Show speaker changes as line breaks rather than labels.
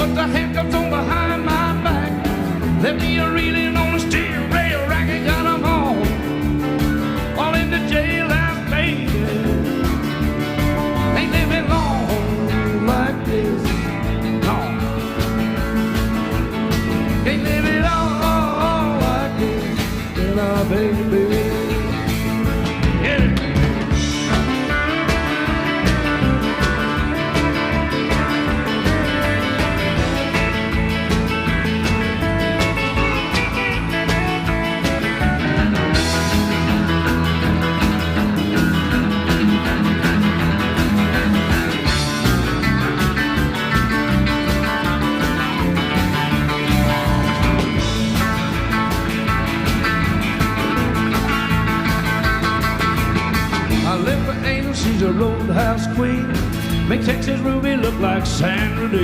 Put the handcuffs on behind my back. Left me a reeling on the steel rail rack and got 'em all in the jailhouse, baby. Ain't living long like this, no. Ain't living all like this, then baby. Yeah. She's a roadhouse queen. Make Texas Ruby look like Sandra Day.